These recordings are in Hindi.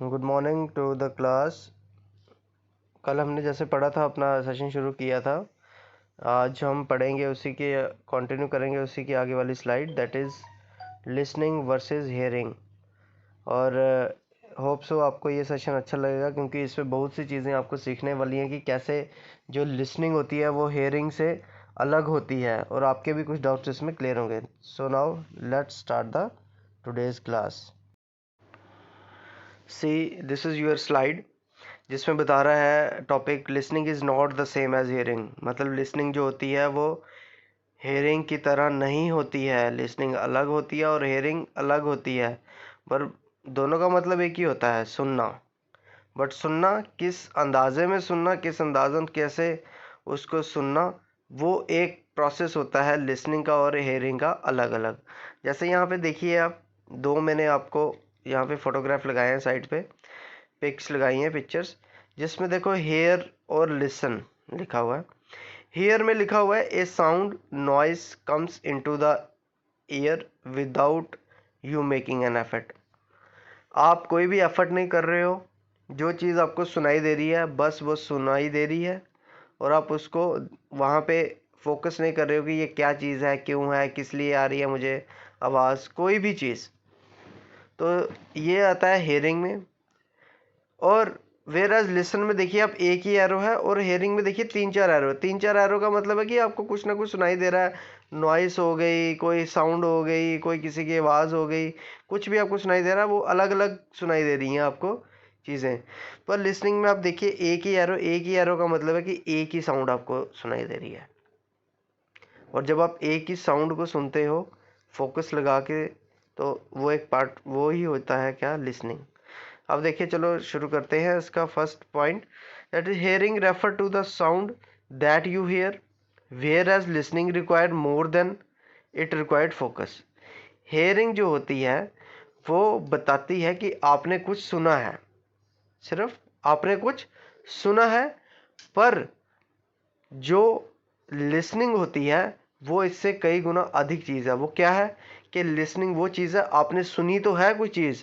Good morning to the class. कल हमने जैसे पढ़ा था, अपना सेशन शुरू किया था। आज हम पढ़ेंगे उसी के कंटिन्यू करेंगे, उसी की आगे वाली slide, that is listening versus hearing. और होप सो आपको ये सेशन अच्छा लगेगा, क्योंकि इसमें बहुत सी चीज़ें आपको सीखने वाली हैं कि कैसे जो लिसनिंग होती है वो हियरिंग से अलग होती है, और आपके भी कुछ डाउट्स इसमें क्लियर होंगे। So now let's start the today's class. See this is your slide, जिसमें बता रहा है topic listening is not the same as hearing. मतलब लिसनिंग जो होती है वो हियरिंग की तरह नहीं होती है। लिसनिंग अलग होती है और हियरिंग अलग होती है, पर दोनों का मतलब एक ही होता है, सुनना। बट सुनना किस अंदाजे में सुनना, किस अंदाजन कैसे उसको सुनना, वो एक प्रोसेस होता है लिसनिंग का और हेयरिंग का अलग अलग। जैसे यहाँ पे देखिए आप, दो मैंने आपको यहाँ पे फोटोग्राफ लगाए हैं, साइड पे पिक्स लगाई हैं, पिक्चर्स, जिसमें देखो हेयर और लिसन लिखा हुआ है। हेयर में लिखा हुआ है a sound noise comes into the ear without you making an effort. आप कोई भी एफर्ट नहीं कर रहे हो, जो चीज़ आपको सुनाई दे रही है बस वो सुनाई दे रही है, और आप उसको वहाँ पे फोकस नहीं कर रहे हो कि ये क्या चीज़ है, क्यों है, किस लिए आ रही है मुझे आवाज़, कोई भी चीज़। तो ये आता है हेयरिंग में। और वेयर एज लिसन में देखिए आप, एक ही एरो है, और हेयरिंग में देखिए तीन चार एरो। तीन चार एरो का मतलब है कि आपको कुछ ना कुछ सुनाई दे रहा है। नॉइस हो गई, कोई साउंड हो गई, कोई किसी की आवाज़ हो गई, कुछ भी आपको सुनाई दे रहा है, वो अलग अलग सुनाई दे रही हैं आपको चीज़ें। पर लिसनिंग में आप देखिए एक ही एरो, एक ही एरो का मतलब है कि एक ही साउंड आपको सुनाई दे रही है। और जब आप एक ही साउंड को सुनते हो फोकस लगा के, तो वो एक पार्ट वो ही होता है क्या, लिसनिंग। अब देखिए, चलो शुरू करते हैं इसका first point, that is hearing refer to the sound that you hear, whereas listening required more than it required focus. Hearing जो होती है वो बताती है कि आपने कुछ सुना है, सिर्फ आपने कुछ सुना है। पर जो लिसनिंग होती है वो इससे कई गुना अधिक चीज़ है। वो क्या है कि लिसनिंग वो चीज़ है, आपने सुनी तो है कोई चीज़,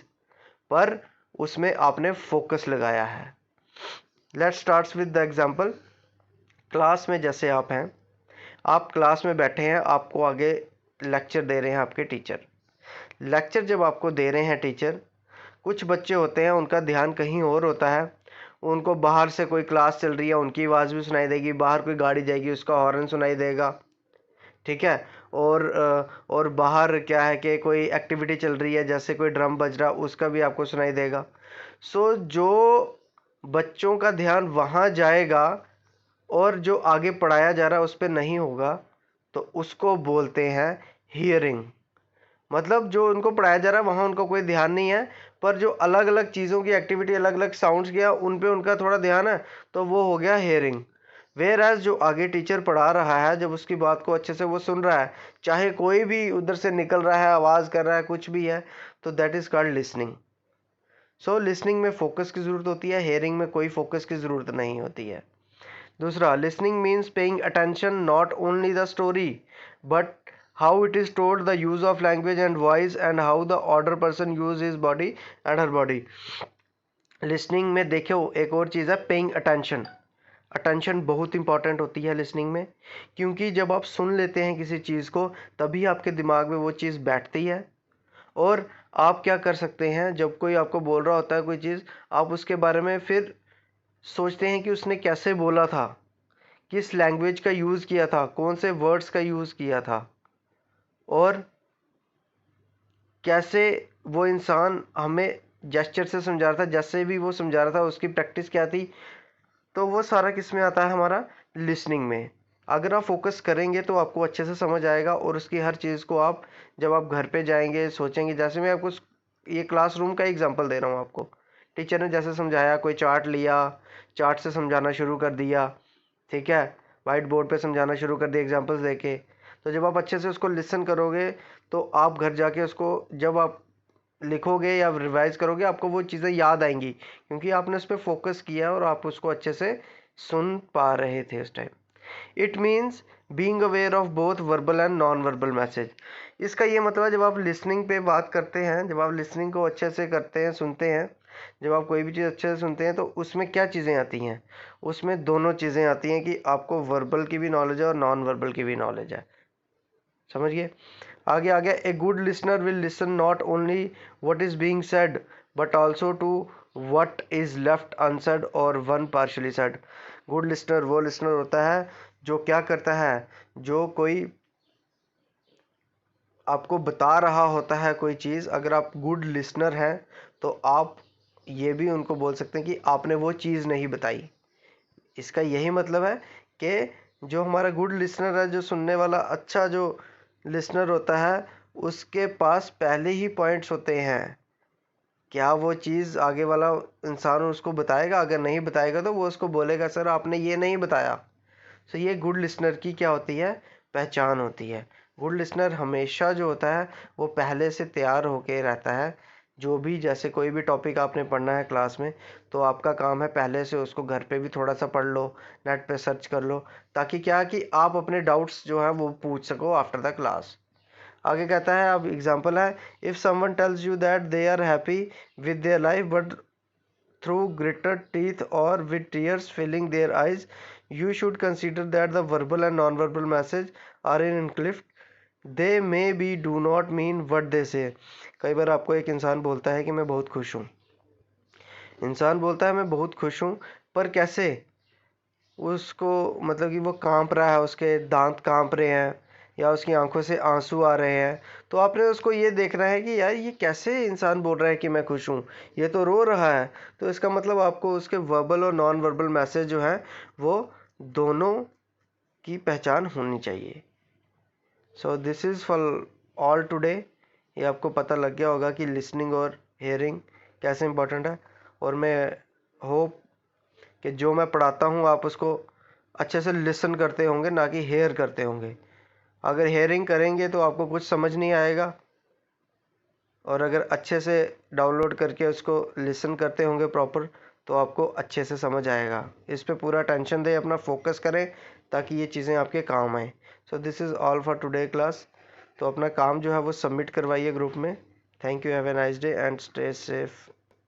पर उसमें आपने फोकस लगाया है। Let's start with the example. Class में जैसे आप हैं, आप क्लास में बैठे हैं, आपको आगे लेक्चर दे रहे हैं आपके टीचर। लेक्चर जब आपको दे रहे हैं टीचर, कुछ बच्चे होते हैं उनका ध्यान कहीं और होता है। उनको बाहर से कोई क्लास चल रही है, उनकी आवाज़ भी सुनाई देगी, बाहर कोई गाड़ी जाएगी उसका हॉर्न सुनाई देगा, ठीक है। और बाहर क्या है कि कोई एक्टिविटी चल रही है, जैसे कोई ड्रम बज रहा, उसका भी आपको सुनाई देगा। सो जो बच्चों का ध्यान वहाँ जाएगा और जो आगे पढ़ाया जा रहा है उस पर नहीं होगा, तो उसको बोलते हैं हियरिंग। मतलब जो उनको पढ़ाया जा रहा है वहाँ उनका कोई ध्यान नहीं है, पर जो अलग अलग चीज़ों की एक्टिविटी, अलग अलग साउंड्स किया, उन पे उनका थोड़ा ध्यान है, तो वो हो गया हेयरिंग। वेयर एज जो आगे टीचर पढ़ा रहा है, जब उसकी बात को अच्छे से वो सुन रहा है, चाहे कोई भी उधर से निकल रहा है, आवाज़ कर रहा है, कुछ भी है, तो that is called listening. So listening में फोकस की ज़रूरत होती है, हेयरिंग में कोई फोकस की ज़रूरत नहीं होती है। दूसरा, listening means paying attention not only the story but how it is told, the use of language and voice, and how the order person use his body and her body. Listening में देखो एक और चीज़ है, पेइंग अटेंशन। अटेंशन बहुत इंपॉर्टेंट होती है लिसनिंग में, क्योंकि जब आप सुन लेते हैं किसी चीज़ को तभी आपके दिमाग में वो चीज़ बैठती है। और आप क्या कर सकते हैं, जब कोई आपको बोल रहा होता है कोई चीज़, आप उसके बारे में फिर सोचते हैं कि उसने कैसे बोला था, किस लैंग्वेज का यूज़ किया था, कौन से वर्ड्स का यूज़ किया था, और कैसे वो इंसान हमें जेस्चर से समझा रहा था, जैसे भी वो समझा रहा था उसकी प्रैक्टिस क्या थी। तो वो सारा किस में आता है, हमारा लिसनिंग में। अगर आप फोकस करेंगे तो आपको अच्छे से समझ आएगा, और उसकी हर चीज़ को आप जब आप घर पे जाएंगे सोचेंगे। जैसे मैं आपको ये क्लासरूम का एग्जांपल दे रहा हूँ आपको, टीचर ने जैसे समझाया, कोई चार्ट लिया, चार्ट से समझाना शुरू कर दिया, ठीक है, वाइट बोर्ड पे समझाना शुरू कर दिया एग्जांपल्स देके। तो जब आप अच्छे से उसको लिसन करोगे, तो आप घर जाके उसको जब आप लिखोगे या रिवाइज करोगे, आपको वो चीज़ें याद आएंगी, क्योंकि आपने उस पर फोकस किया और आप उसको अच्छे से सुन पा रहे थे उस time. It means being aware of both verbal and non verbal message. इसका ये मतलब है, जब आप लिसनिंग पे बात करते हैं, जब आप लिसनिंग को अच्छे से करते हैं, सुनते हैं, जब आप कोई भी चीज़ अच्छे से सुनते हैं तो उसमें क्या चीज़ें आती हैं? उसमें दोनों चीज़ें आती हैं कि आपको वर्बल की भी नॉलेज है और नॉन वर्बल की भी नॉलेज है। समझिए आगे आ गया। A good listener will listen not only what is being said but also to what is left unsaid or one partially said. Good listener वो लिसनर होता है जो क्या करता है, जो कोई आपको बता रहा होता है कोई चीज़। अगर आप गुड लिसनर हैं तो आप ये भी उनको बोल सकते हैं कि आपने वो चीज़ नहीं बताई। इसका यही मतलब है कि जो हमारा गुड लिसनर है, जो सुनने वाला अच्छा जो लिसनर होता है, उसके पास पहले ही पॉइंट्स होते हैं। क्या वो चीज़ आगे वाला इंसान उसको बताएगा? अगर नहीं बताएगा तो वो उसको बोलेगा सर आपने ये नहीं बताया। सो ये गुड लिसनर की क्या होती है? पहचान होती है। गुड लिसनर हमेशा जो होता है वो पहले से तैयार होके रहता है। जो भी जैसे कोई भी टॉपिक आपने पढ़ना है क्लास में, तो आपका काम है पहले से उसको घर पे भी थोड़ा सा पढ़ लो, नेट पे सर्च कर लो, ताकि क्या कि आप अपने डाउट्स जो है वो पूछ सको आफ्टर द क्लास। आगे कहता है, अब एग्जांपल है, if someone tells you that they are happy with their life but through gritted teeth or with tears filling their eyes, you should consider that the verbal and non-verbal message are in conflict. They may be do not mean what they say. कई बार आपको एक इंसान बोलता है कि मैं बहुत खुश हूँ, इंसान बोलता है मैं बहुत खुश हूँ, पर कैसे? उसको मतलब कि वो कांप रहा है, उसके दांत कांप रहे हैं या उसकी आंखों से आंसू आ रहे हैं, तो आपने उसको ये देखना है कि यार ये कैसे इंसान बोल रहा है कि मैं खुश हूँ, ये तो रो रहा है। तो इसका मतलब आपको उसके वर्बल और नॉन वर्बल मैसेज जो है वो दोनों की पहचान होनी चाहिए। So this is for all today. ये आपको पता लग गया होगा कि लिसनिंग और हेयरिंग कैसे इंपॉर्टेंट है, और मैं होप कि जो मैं पढ़ाता हूँ आप उसको अच्छे से लिसन करते होंगे, ना कि हेयर करते होंगे। अगर हेयरिंग करेंगे तो आपको कुछ समझ नहीं आएगा, और अगर अच्छे से डाउनलोड करके उसको लिसन करते होंगे प्रॉपर, तो आपको अच्छे से समझ आएगा। इस पे पूरा टेंशन दें, अपना फोकस करें ताकि ये चीज़ें आपके काम आएँ। So this is all for today class. तो अपना काम जो है वो सबमिट करवाइए ग्रुप में। Thank you, have a nice day and stay safe.